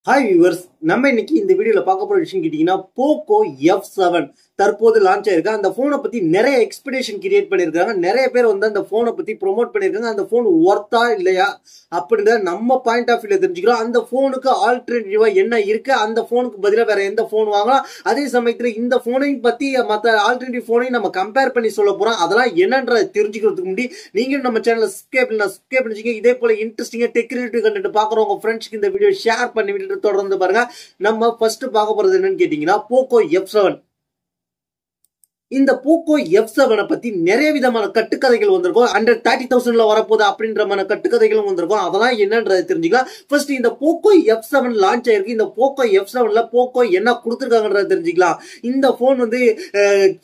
Hi viewers, நம்ம இன்னைக்கு இந்த வீடியோல பார்க்க போற விஷயம் கேட்டீங்கன்னா போக்கோ F7 தற்போது லான்ச் ஆயிருக்கு. அந்த போனை பத்தி நிறைய எக்ஸ்பெக்டேஷன் கிரியேட் பண்ணிருக்காங்க. நிறைய பேர் வந்து அந்த போனை பத்தி ப்ரோமோட் பண்ணிருக்காங்க. அந்த போன் ஒர்த்தா இல்லையா அப்படின்றத நம்ம பாயிண்ட் ஆஃப் வியூல தெரிஞ்சுக்கிறோம். அந்த போனுக்கு ஆல்டர்னேட்டிவா என்ன இருக்கு, அந்த போனுக்கு பதிலா வேற எந்த போன் வாங்கலாம், அதே சமயத்துல இந்த போனையும் பத்தி மத்த ஆல்டர்னேட்டிவ் போனையும் நம்ம கம்பேர் பண்ணி சொல்ல போறோம். அதெல்லாம் என்னன்றதை தெரிஞ்சுக்கிறதுக்கு முன்னாடி நீங்களும் நம்ம சேனலை சப்ஸ்கிரைப் பண்ணிச்சுங்க. இதே போல இன்ட்ரெஸ்டிங்கா டெக் ரிலேட்டட் கண்டென்ட் பார்க்குறோம் உங்க ஃப்ரெண்ட்ஸ்க்கு இந்த வீடியோ ஷேர் பண்ணி விட்டு தொடர்ந்து பாருங்க. நம்ம ஃபர்ஸ்ட் பார்க்க போறது என்னன்னு கேட்டீங்கன்னா போக்கோ F7. இந்த போக்கோ F7 பத்தி நிறைய விதமான கட்டுக்கதைகள் வந்திருக்கும். அண்டர் 30,000 வரப்போகுது அப்படின்ற கட்டுக்கதைகளும் வந்திருக்கும். அதெல்லாம் என்னன்றது தெரிஞ்சுக்கலாம். ஃபர்ஸ்ட் இந்த போக்கோ F7 லான்ச் ஆயிருக்கு. இந்த போக்கோ F7ல போக்கோ என்ன கொடுத்துருக்காங்கன்றத தெரிஞ்சுக்கலாம். இந்த போன் வந்து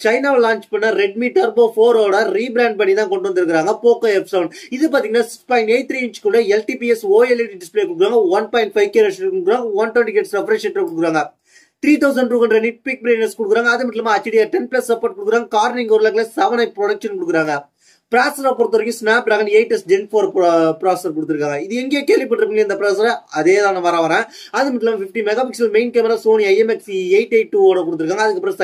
சைனாவில் லான்ச் பண்ண ரெட்மி டர்போ 4ஓட ரீபிராண்ட் பண்ணி தான் கொண்டு வந்திருக்காங்க போக்கோ F7. இது பாத்தீங்கன்னா 6.83 இன்ச் கூட LTPS OLED டிஸ்பிளே கொடுக்குறாங்க. 1.5K கொடுக்குறாங்க. 120Hz ரெஃப்ரெஷ் ரேட் கொடுக்குறாங்க. 3200 நிட் பீக் பிரைட்னஸ் கொடுக்குறாங்க. அது மட்டும் இல்லாம HDR10+ சப்போர்ட் கொடுக்குறாங்க. கார்னிங் ஒரு லெக்ல 7i ப்ரொடக்ஷன் கொடுக்குறாங்க. ப்ராசஸரை பொறுத்த வரைக்கும் ஸ்னாப்டிராகன் 8s Gen 4 ப்ராசஸர் கொடுத்துருக்காங்க. இது எங்கேயே கேள்விப்பட்டிருப்பீங்க இந்த ப்ராசஸரை, அதே தான் வரேன். அது மட்டும் இல்லாமல் 50 mega pixel main camera Sony IMX882 கொடுத்துருக்காங்க. அதுக்கப்புறம்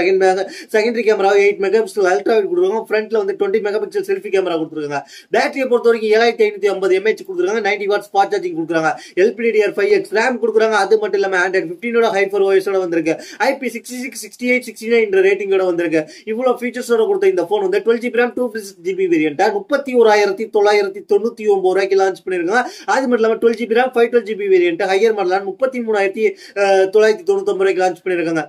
secondary camera 8 mega pixel ultra wide கொடுத்துருக்காங்க. ஃப்ரண்ட்ல வந்து 20 மெகா பிக்சல் செல்ஃபி கேமரா கொடுத்துருக்காங்க. பேட்டரியை பொறுத்த வரைக்கும் 7550 mAh கொடுத்துருக்காங்க. 90 வாட்ஸ் ஃபாஸ்ட் சார்ஜிங் கொடுக்குறாங்க. LPDDR5X RAM கொடுக்குறாங்க. அது மட்டும் இல்லாமல் Android 15 ஹைப்பர் OS வந்திருக்கு. IP66 68 69 ரேட்டிங்கோட வந்திருக்கு. இவ்வளவு ஃபீச்சர்ஸோட கொடுத்த இந்த போன் வந்து 12GB RAM 256GB வேரியன்ட் 31,999 ரூபாய்க்கு லான்ச் பண்ணிருக்காங்க. அது மட்டும் இல்லாம 12GB RAM 512GB variant higher மாடலான 33,999 ரூபாய்க்கு லான்ச் பண்ணிருக்காங்க.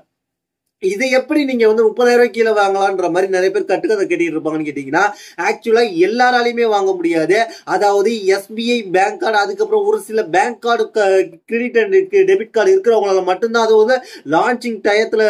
இதை எப்படி நீங்க வந்து 30,000 ரூபாய்க்கு கீழே வாங்கலான்ற மாதிரி நிறைய பேர் கட்டுக்கதை கேட்டிட்டு இருப்பாங்கன்னு கேட்டீங்கன்னா, ஆக்சுவலா எல்லாராலையுமே வாங்க முடியாது. அதாவது SBI பேங்க் கார்டு, அதுக்கப்புறம் ஒரு சில bank card credit and debit card இருக்கிறவங்களால மட்டும்தான் அது வந்து லான்ச்சிங் டயத்துல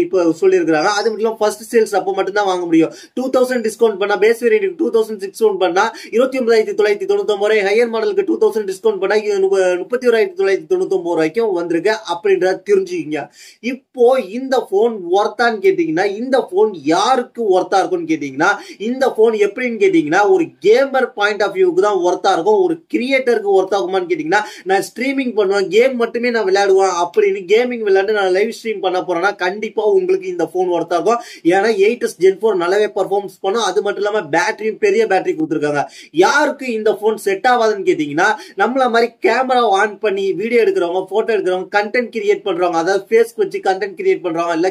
இப்ப சொல்லியிருக்காங்க. அது மட்டும் இல்லாம ஃபர்ஸ்ட் சேல்ஸ் அப்போ மட்டும்தான் வாங்க முடியும். 2000 டிஸ்கவுண்ட் பண்ணா பேஸ் வேரியன்ட் 2000 டிஸ்கவுண்ட் பண்ணா 29,999 ரூபாய், ஹையர் மாடலுக்கு 2000 டிஸ்கவுண்ட் பண்ணா 31,999 ரூபாய்க்கும் வந்திருக்கு அப்படின்றத தெரிஞ்சுக்கிங்க. இப்போ இந்த போன் ஒர்த்தான்னு கேட்டீங்கன்னா, இந்த போன் யாருக்கு ஒர்த்தா இருக்கும்னு கேட்டீங்கன்னா, இந்த போன் எப்படின்னு கேட்டீங்கன்னா ஒரு கேமர் பாயிண்ட் ஆஃப் வியூக்கு தான் ஒர்த்தா இருக்கும். ஒரு கிரியேட்டருக்கு ஒர்த்தா இருக்குமான்னு கேட்டீங்கன்னா, நான் ஸ்ட்ரீமிங் பண்ணுவேன், கேம் மட்டுமே நான் விளையாடுவேன் அப்படின்னு கேமிங் விளையாண்டு நான் லைவ் ஸ்ட்ரீம் பண்ண போறேன்னா கண்டிப்பா உங்களுக்கு இந்த போன் ஒர்த்தா இருக்கும். ஏன்னா 8s Gen 4 நல்லாவே பர்ஃபார்மன்ஸ் பண்ணும். அது மட்டும் இல்லாம பேட்டரியும் பெரிய பேட்டரி கொடுத்துருக்காங்க. யாருக்கு இந்த போன் செட் ஆகாதுன்னு கேட்டீங்கன்னா, நம்மள மாதிரி கேமரா ஆன் பண்ணி வீடியோ எடுக்கிறவங்க, போட்டோ எடுக்கிறவங்க, கண்டென்ட் கிரியேட் பண்றவங்க, அதாவது ஃபேஸ் வச்சு கண்டென்ட் கிரியேட் பண்றவங்க, இல்ல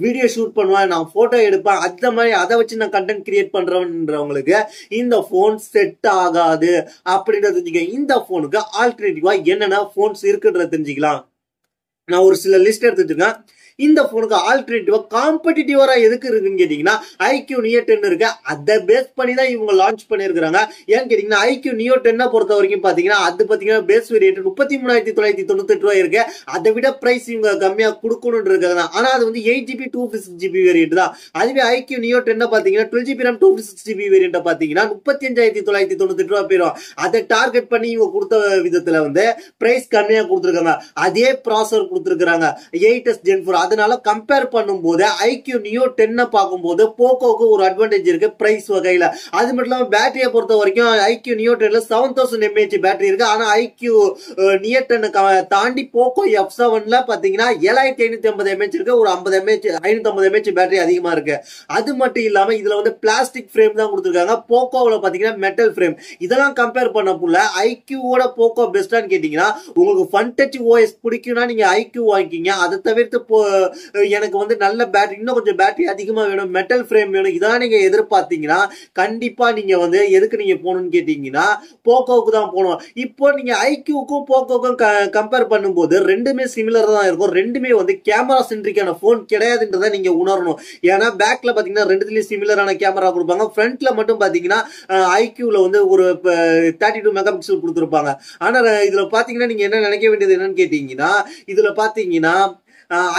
வீடியோ ஷூட் பண்ணுவேன், நான் போட்டோ எடுப்பேன், அந்த மாதிரி அதை வச்சு நான் கண்டென்ட் கிரியேட் பண்றவங்களுக்கு இந்த போன் செட் ஆகாது அப்படின்றத தெரிஞ்சுக்க. இந்த போனுக்கு ஆல்டர்னேட்டிவா என்னென்ன போன்ஸ் இருக்குன்றத தெரிஞ்சுக்கலாம். நான் ஒரு சில லிஸ்ட் எடுத்து வச்சிருக்கேன். இந்த போனுக்கு ஆல்டர்னேட்டிவா காம்படிட்டிவா எதுக்கு இருக்குன்னு கேட்டீங்கன்னா, iQ Neo 10 இருக்கு. அதை பேஸ் பண்ணி தான் இவங்க லான்ச் பண்ணிருக்காங்க. ஏன்னு கேட்டீங்கன்னா iQ Neo 10 பொறுத்த வரைக்கும் பாத்தீங்கன்னா, அது பாத்தீங்கன்னா பேஸ் வேரியன்ட் 33,998 ரூபாய் இருக்கு. அதை விட பிரைஸ் இவங்க கம்மியா கொடுக்கணும்னு இருக்காங்க. ஆனா அது வந்து 8GB 256GB வேரியன்ட் தான். அதுவே iQ Neo 10 பாத்தீங்கன்னா 12GB RAM 256GB வேரியன்ட் பாத்தீங்கன்னா 35,998 ரூபாய் போயிடும். அதை டார்கெட் பண்ணி இவங்க கொடுத்த விதத்துல வந்து பிரைஸ் கம்மியா கொடுத்துருக்காங்க. அதே ப்ராசஸர் கொடுத்துருக்காங்க 8s Gen 4. அதனால கம்பேர் பண்ணும்போது iQ Neo 10 பார்க்கும்போது போக்கோக்கு ஒரு அட்வான்டேஜ் இருக்கு பிரைஸ் வகையில. அது மட்டும் இல்லாம பேட்டரியை பொறுத்த வரைக்கும் iQ Neo 10ல 7000 mAh பேட்டரி இருக்கு. ஆனா iQ Neo 10 தாண்டி போக்கோ F7ல பாத்தீங்கன்னா 7,550 mAh இருக்கு. ஒரு 50 mAh 550 mAh பேட்டரி அதிகமா இருக்கு. அது மட்டும் இல்லாம இதுல வந்து பிளாஸ்டிக் ஃப்ரேம் தான் கொடுத்துருக்காங்க. போக்கோவில் பாத்தீங்கன்னா மெட்டல் ஃப்ரேம். இதெல்லாம் கம்பேர் பண்ணக்குள்ள iQவோட போக்கோ பெஸ்டான்னு கேட்டீங்கன்னா, உங்களுக்கு ஃபன் டச் OS பிடிக்கும்னா நீங்க iQ வாங்கிக்கிங்க. அதை தவிர்த்து எனக்கு வந்து நல்ல பேட்டரி, இன்னும் கொஞ்சம் பேட்டரி அதிகமா வேணும், மெட்டல் ஃப்ரேம் வேணும், இதான் நீங்க எதிர்பார்த்தீங்கன்னா கண்டிப்பா நீங்க வந்து எதுக்கு நீங்க போகணும்னு கேட்டீங்கன்னா போக்கோவுக்கு தான் போகணும். இப்போ நீங்க iQக்கும் போக்கோக்கும் கம்பேர் பண்ணும்போது ரெண்டுமே சிமிலர் தான் இருக்கும். ரெண்டுமே வந்து கேமரா சென்ட்ரிக்கான போன் கிடையாதுன்றதை நீங்க உணரணும். ஏன்னா பேக்ல பாத்தீங்கன்னா ரெண்டுலயும் சிமிலரான கேமரா கொடுப்பாங்க. ஃப்ரண்ட்ல மட்டும் பாத்தீங்கன்னா iQல வந்து ஒரு 32 மெகா பிக்சல் கொடுத்துருப்பாங்க. ஆனா இதுல பாத்தீங்கன்னா நீங்க என்ன நினைக்க வேண்டியது என்னன்னு கேட்டீங்கன்னா, இதுல பாத்தீங்கன்னா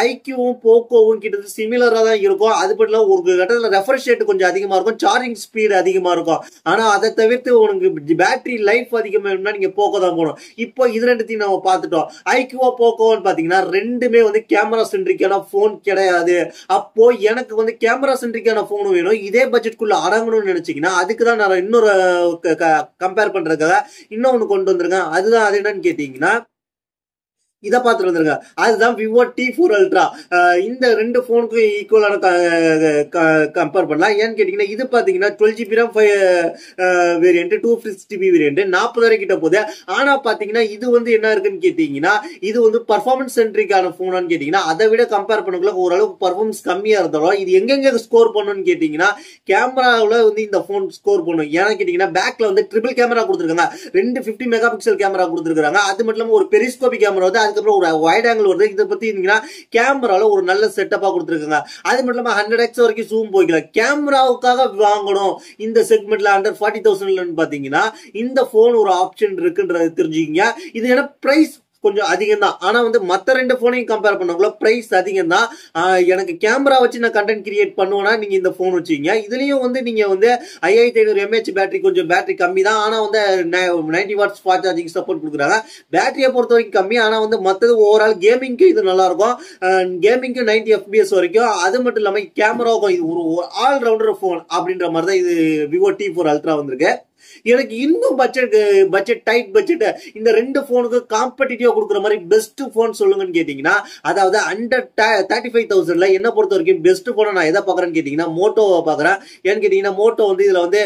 iQவும் போக்கோவும் கிட்டத்தட்ட சிமிலரா தான் இருக்கும். அது மட்டும் ஒரு கட்டத்தில் ரெஃப்ரெஷ் ரேட் கொஞ்சம் அதிகமா இருக்கும், சார்ஜிங் ஸ்பீடு அதிகமா இருக்கும். ஆனா அதை தவிர்த்து உங்களுக்கு பேட்டரி லைஃப் அதிகமா வேணும்னா நீங்க போக்கோ தான் போகணும். இப்போ இது ரெண்டுத்தையும் நம்ம பார்த்துட்டோம். iQவோ போக்கோன்னு பாத்தீங்கன்னா ரெண்டுமே வந்து கேமரா சென்ட்ரிக்கான போன் கிடையாது. அப்போ எனக்கு வந்து கேமரா சென்ட்ரிக்கான போன் வேணும், இதே பட்ஜெட்குள்ள அடங்கணும்னு நினைச்சீங்கன்னா அதுக்கு தான் நான் இன்னொரு கம்பேர் பண்றதுக்காக இன்னொன்னு கொண்டு வந்திருக்கேன். அதுதான் அது என்னன்னு கேட்டீங்கன்னா, இதை பார்த்துட்டு வந்துருங்க. அதுதான் விவோ T4 அல்ட்ரா. இந்த ரெண்டு போனுக்கும் ஈக்குவலான கம்பேர் பண்ணலாம். ஏன்னு கேட்டீங்கன்னா இது பாத்தீங்கன்னா 12GB RAM variant, 250GB variant, 40,000 கிட்ட போகுது. ஆனா பாத்தீங்கன்னா இது வந்து என்ன இருக்குன்னு கேட்டீங்கன்னா இது வந்து பர்ஃபார்மன்ஸ் சென்ட்ரிக்கான போனான்னு கேட்டீங்கன்னா அதை விட கம்பேர் பண்ணக்குள்ள ஓரளவுக்கு பர்ஃபார்மன்ஸ் கம்மியா இருந்தாலும் இது எங்கெங்க ஸ்கோர் பண்ணணும்னு கேட்டீங்கன்னா கேமராவில் வந்து இந்த போன் ஸ்கோர் பண்ணும். ஏன்னா கேட்டீங்கன்னா பேக்ல வந்து ட்ரிபிள் கேமரா கொடுத்துருக்காங்க, 2 50 மெகா பிக்சல் கேமரா கொடுத்துருக்காங்க. அது மட்டும் இல்லாம ஒரு பெரிஸ்கோபி கேமரா வந்து அதுக்கப்புறம் ஒரு வைட் ஆங்கிள் வருது. இதை பத்தி கேமரால ஒரு நல்ல செட்டப்பா கொடுத்துருக்காங்க. அது மட்டும் இல்லாம 100x வரைக்கும் ஜூம் போய்க்கலாம். கேமராவுக்காக வாங்கணும் இந்த செக்மெண்ட்ல அண்டர் 40,000 பாத்தீங்கன்னா இந்த போன் ஒரு ஆப்ஷன் இருக்குன்றது தெரிஞ்சுக்கிங்க. இது என்ன பிரைஸ் கொஞ்சம் அதிகம் தான். ஆனா வந்து மத்த ரெண்டு போனையும் கம்பேர் பண்ணக்குள்ள பிரைஸ் அதிகம் தான். எனக்கு கேமரா வச்சு நான் கண்டென்ட் கிரியேட் பண்ணுவேன்னா நீங்க இந்த போன் வச்சுக்கீங்க. இதுலயும் வந்து நீங்க வந்து 5500 mAh பேட்டரி, கொஞ்சம் பேட்டரி கம்மி தான். ஆனா வந்து 90 வாட்ஸ் ஃபாஸ்ட் சார்ஜிங் சப்போர்ட் கொடுக்குறாங்க. பேட்டரியை பொறுத்த வரைக்கும் கம்மி. ஆனா வந்து மத்தது ஓவரால் கேமிங்க்கு இது நல்லா இருக்கும். கேமிங்க்கு 90 FPS வரைக்கும். அது மட்டும் இல்லாம கேமராவுக்கும் இது ஒரு ஆல் ரவுண்டர் போன் அப்படின்ற மாதிரி தான் இது விவோ T4 அல்ட்ரா வந்திருக்கு. எனக்கு இன்னும் பட்ஜெட் டைட் பட்ஜெட் இந்த ரெண்டு போனுக்கு காம்படிட்டிவா கொடுக்குற மாதிரி பெஸ்ட் போன் சொல்லுங்கன்னு கேட்டீங்கன்னா அதாவது அண்டர் 35,000 என்ன பொறுத்த வரைக்கும் பெஸ்ட் போன நான் எதை பாக்குறேன்னு கேட்டீங்கன்னா மோட்டோவை பாக்குறேன். ஏன்னு கேட்டீங்கன்னா மோட்டோ வந்து இதுல வந்து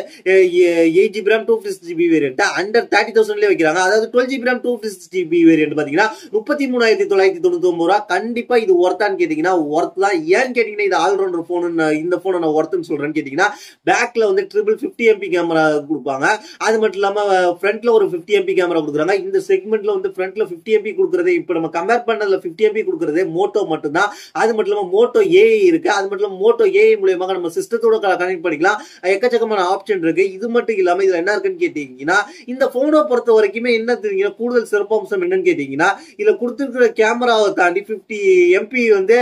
8GB RAM 250GB variant under 30,000 வைக்கிறாங்க. அதாவது 12GB RAM 250GB வேரியன்ட் பாத்தீங்கன்னா 33,999 ரூபா. கண்டிப்பா இது ஒர்த்தான்னு கேட்டீங்கன்னா ஒர்த் தான். ஏன்னு கேட்டீங்கன்னா இது ஆல்ரவுண்டர் போன். இந்த போனை நான் ஒர்த்துன்னு சொல்றேன்னு கேட்டீங்கன்னா பேக்ல வந்து 50MP கேமரா கொடுப்பாங்க. அது மட்டும் இல்லாம ஃப்ரண்ட்ல ஒரு 50MP கேமரா கொடுக்குறாங்க. இந்த செக்மெண்ட்ல வந்து ஃப்ரண்ட்ல 50MP கொடுக்கறதே இப்ப நம்ம கம்பேர் பண்ணதுல 50MP கொடுக்கறதே மோட்டோ மட்டும் தான். அது மட்டும் இல்லாம மோட்டோ ஏஐ இருக்கு. அது மட்டும் இல்லாம மோட்டோ ஏஐ மூலமாக நம்ம சிஸ்டத்தோட கனெக்ட் பண்ணிக்கலாம். எக்கச்சக்கமான ஆப்ஷன் இருக்கு. இது மட்டும் இல்லாம இதுல என்ன இருக்குன்னு கேட்டீங்கன்னா இந்த போனை பொறுத்த வரைக்குமே என்ன தெரியுங்கன்னா கூடுதல் சிறப்பம்சம் என்னன்னு கேட்டீங்கன்னா இதுல கொடுத்திருக்கிற கேமராவை தாண்டி 50MP வந்து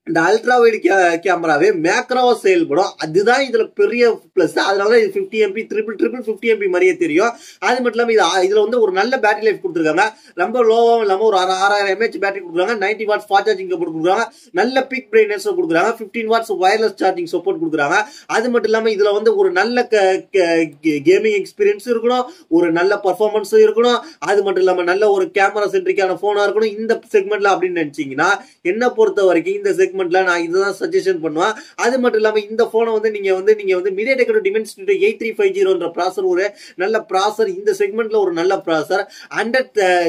இந்த அல்ட்ரா வைட் கேமராவே மேக்ரோவா செயல்படும். அதுதான் இதுல பெரிய பிளஸ். அதனால இது 50MP ட்ரிபிள் 50MP மாதிரியே தெரியும். அது மட்டும் இல்லாம இதுல வந்து ஒரு நல்ல பேட்டரி லைஃப் கொடுத்துருக்காங்க. ரொம்ப லோவாவும் இல்லாம ஒரு 6000 mAh பேட்டரி கொடுக்குறாங்க. 90 வாட்ஸ் ஃபாஸ்ட் சார்ஜிங் சப்போர்ட் கொடுக்குறாங்க. நல்ல பிக் பிரைட்னஸ் கொடுக்குறாங்க. 15 வாட்ஸ் வயர்லெஸ் சார்ஜிங் சப்போர்ட் கொடுக்குறாங்க. அது மட்டும் இல்லாம இதுல வந்து ஒரு நல்ல கேமிங் எக்ஸ்பீரியன்ஸ் இருக்கணும், ஒரு நல்ல பர்ஃபார்மன்ஸ் இருக்கணும். அது மட்டும் இல்லாம நல்ல ஒரு கேமரா சென்ட்ரிக்கான போனா இருக்கணும் இந்த செக்மெண்ட்ல அப்படின்னு நினைச்சீங்கன்னா என்ன பொறுத்த வரைக்கும் இந்த செக்மெண்ட்ல நான் இதுதான் சஜஷன் பண்ணுவேன். அது மட்டும் இல்லாம இந்த போனை வந்து நீங்க வந்து MediaTek Dimensity 8350 ப்ராசர் ஒரு நல்ல ப்ராசர். இந்த செக்மெண்ட்ல ஒரு நல்ல ப்ராசர். அண்டர்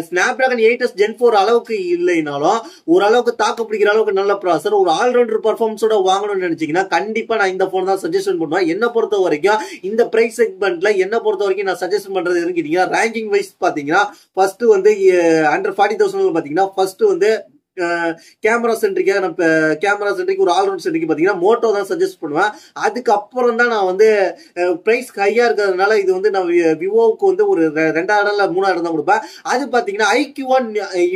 Snapdragon 8s Gen 4 அளவுக்கு இல்லைனாலும் ஓரளவுக்கு தாக்கு பிடிக்கிற அளவுக்கு நல்ல ப்ராசர். ஒரு ஆல்ரவுண்டர் பர்ஃபார்மன்ஸோட வாங்கணும்னு நினைச்சீங்கன்னா கண்டிப்பா நான் இந்த போன் தான் சஜஷன் பண்ணுவேன். என்ன பொறுத்த வரைக்கும் இந்த பிரைஸ் செக்மெண்ட்ல என்ன பொறுத்த வரைக்கும் நான் சஜஷன் பண்றது எதுன்னு கேட்டீங்கன்னா ரேங்கிங் வைஸ் பாத்தீங்கன்னா ஃபர்ஸ்ட் வந்து அண்டர் 40,000 பாத்தீங்கன்னா ஃபர்ஸ்ட் வந்து கேமரா சென்ட்ரிக்கா நம்ம கேமரா சென்ட்ரிக் ஒரு ஆல்ரவுண்ட் சென்ட்ரிக் பாத்தீங்கன்னா மோட்டோ தான் சஜஸ்ட் பண்ணுவேன். அதுக்கப்புறம் தான் நான் வந்து பிரைஸ் ஹையா இருக்கிறதுனால இது வந்து நான் விவோவுக்கு வந்து ஒரு 2வது இல்ல 3வது இடம் தான் கொடுப்பேன். அது பாத்தீங்கன்னா iQONE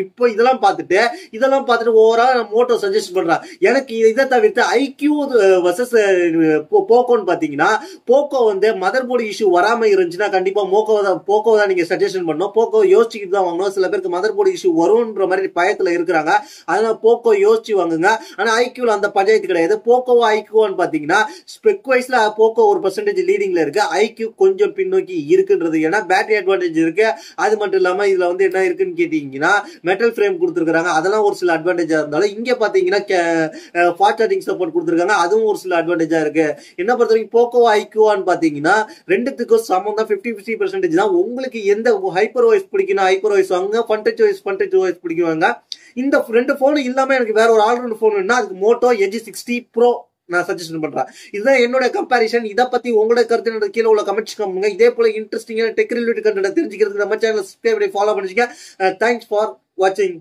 இப்போ இதெல்லாம் பார்த்துட்டு ஓவரா நான் மோட்டோ சஜஸ்ட் பண்றேன். எனக்கு இதை தவிர்த்து iQ வர்சஸ் போக்கோன்னு பாத்தீங்கன்னா போக்கோ வந்து மதர் போர்டு இஷ்யூ வராம இருந்துச்சுன்னா கண்டிப்பா போக்கோ தான் நீங்க சஜஷன் பண்ணணும். போக்கோ யோசிச்சுட்டு தான் வாங்கணும். சில பேருக்கு மதர் போர்டு இஷ்யூ வரும்ன்ற மாதிரி பயத்துல இருக்கிறாங்க. அதனால போக்கோ யோசிச்சு வாங்குங்க. ஆனா ஐக்யூல அந்த பஞ்சாயத்து கிடையாது. போக்கோவோ ஐக்யூன்னு பாத்தீங்கன்னா ஸ்பெக் வைஸ்ல போக்கோ ஒரு % லீடிங்ல இருக்கு. ஐக்யூ கொஞ்சம் பின்னோக்கி இருக்குன்றது ஏன்னா பேட்டரி அட்வான்டேஜ் இருக்கு. அது மட்டும் இல்லாம இதுல வந்து என்ன இருக்குன்னு கேட்டீங்கன்னா மெட்டல் ஃப்ரேம் கொடுத்துருக்காங்க. அதெல்லாம் ஒரு சில அட்வான்டேஜா இருந்தாலும் இங்க பாத்தீங்கன்னா ஃபாஸ்ட் சார்ஜிங் சப்போர்ட் கொடுத்துருக்காங்க. அதுவும் ஒரு சில அட்வான்டேஜா இருக்கு. என்ன பொறுத்த வரைக்கும் போக்கோ ஐக்யூன்னு பாத்தீங்கன்னா ரெண்டுத்துக்கும் சமம் தான். 50% தான். உங்களுக்கு எந்த ஹைப்பர் வாய்ஸ் பிடிக்கணும் ஹைப்பர் வாய்ஸ் வாங்க, ஃபன் டச் வாய்ஸ் பிடிக்குவாங்க. இந்த ரெண்டு போன் இல்லாம எனக்கு வேற ஒரு ஆல்ரவுண்ட் போன் அதுக்கு மோட்டோ எட்ஜ் 60 ப்ரோ நான் சஜஷன் பண்றேன். இதுதான் என்னோட கம்பாரிசன். இதை பத்தி உங்களோட கருத்து கீழே உள்ள கமெண்ட்ஸ் பண்ணுங்க. இதே போல இன்ட்ரெஸ்டிங்கான டெக் ரிலேட்டட் கண்டென்ட் தெரிஞ்சுக்கிறதுக்கு நம்ம சேனல் சப்ஸ்கிரைப் பண்ணி ஃபாலோ பண்ணிச்சுங்க. தேங்க்ஸ் ஃபார் வாட்சிங்.